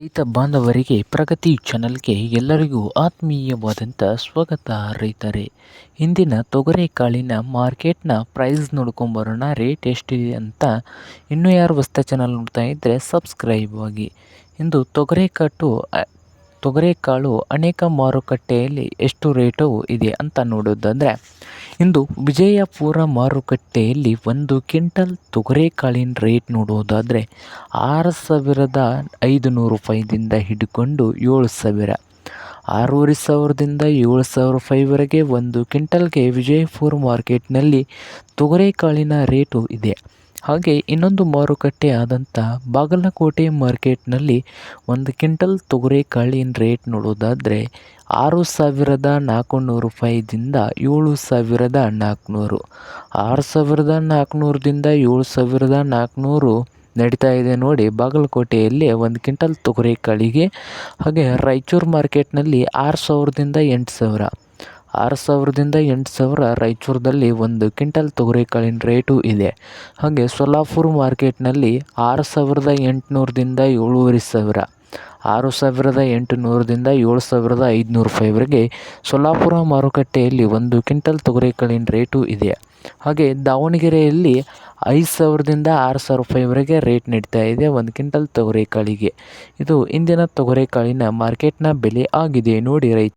ರೈತ ಬಾಂಧವರಿಗೆ ಪ್ರಗತಿ ಚಾನಲ್ಗೆ ಎಲ್ಲರಿಗೂ ಆತ್ಮೀಯವಾದಂಥ ಸ್ವಾಗತ ರೈತರೇ. ಇಂದಿನ ತೊಗರೆಕಾಳಿನ ಮಾರ್ಕೆಟ್ನ ಪ್ರೈಸ್ ನೋಡ್ಕೊಂಬರೋಣ. ರೇಟ್ ಎಷ್ಟಿದೆ ಅಂತ ಇನ್ನೂ ಯಾರು ಹೊಸ್ತ ಚಾನಲ್ ನೋಡ್ತಾ ಇದ್ದರೆ ಸಬ್ಸ್ಕ್ರೈಬ್ ಆಗಿ. ಇಂದು ತೊಗರೆಕಾಳು ಅನೇಕ ಮಾರುಕಟ್ಟೆಯಲ್ಲಿ ಎಷ್ಟು ರೇಟು ಇದೆ ಅಂತ ನೋಡೋದಾದರೆ, ಇಂದು ವಿಜಯಪುರ ಮಾರುಕಟ್ಟೆಯಲ್ಲಿ 1 ಕ್ವಿಂಟಲ್ ತೊಗರೆಕಾಳಿನ ರೇಟ್ ನೋಡೋದಾದರೆ 6,500 ರೂಪಾಯಿದಿಂದ ಹಿಡ್ಕೊಂಡು 7,000, 6,500ದಿಂದ 7,000 ರೂಪಾಯಿವರೆಗೆ 1 ಕ್ವಿಂಟಲ್ಗೆ ವಿಜಯಪುರ ಮಾರ್ಕೆಟ್ನಲ್ಲಿ ತೊಗರೆಕಾಳಿನ ರೇಟು ಇದೆ. ಹಾಗೆ ಇನ್ನೊಂದು ಮಾರುಕಟ್ಟೆ ಆದಂಥ ಬಾಗಲಕೋಟೆ ಮಾರ್ಕೆಟ್ನಲ್ಲಿ 1 ಕ್ವಿಂಟಲ್ ತೊಗರೆಕಾಳಿನ ರೇಟ್ ನೋಡೋದಾದರೆ 6,400 ರೂಪಾಯಿದಿಂದ 7,400, 6,400ದಿಂದ 7,400 ನಡೀತಾ ಇದೆ ನೋಡಿ ಬಾಗಲಕೋಟೆಯಲ್ಲಿ 1 ಕ್ವಿಂಟಲ್ ತೊಗರೆಕಾಳಿಗೆ. ಹಾಗೆ ರಾಯಚೂರು ಮಾರ್ಕೆಟ್ನಲ್ಲಿ 6,000ದಿಂದ 8,000, 6,000ದಿಂದ 8,000 ರಾಯಚೂರದಲ್ಲಿ 1 ಕ್ವಿಂಟಲ್ ತೊಗರೆಕಾಳಿನ ರೇಟು ಇದೆ. ಹಾಗೆ ಸೊಲ್ಲಾಪುರ ಮಾರ್ಕೆಟ್ನಲ್ಲಿ 6,800ದಿಂದ 7,500, 6,800ದಿಂದ 7,500 ರೂಪಾಯಿವರೆಗೆ ಸೊಲ್ಲಾಪುರ ಮಾರುಕಟ್ಟೆಯಲ್ಲಿ 1 ಕ್ವಿಂಟಲ್ ತೊಗರೆಕಾಳಿನ ರೇಟು ಇದೆ. ಹಾಗೆ ದಾವಣಗೆರೆಯಲ್ಲಿ 5,000ದಿಂದ 6,000 ರೂಪಾಯಿವರೆಗೆ ರೇಟ್ ನಡೀತಾ ಇದೆ 1 ಕ್ವಿಂಟಲ್ ತೊಗರೆಕಾಳಿಗೆ. ಇದು ಇಂದಿನ ತೊಗರೆಕಾಳಿನ ಮಾರ್ಕೆಟ್ನ ಬೆಲೆ ಆಗಿದೆ ನೋಡಿ ರೈತ.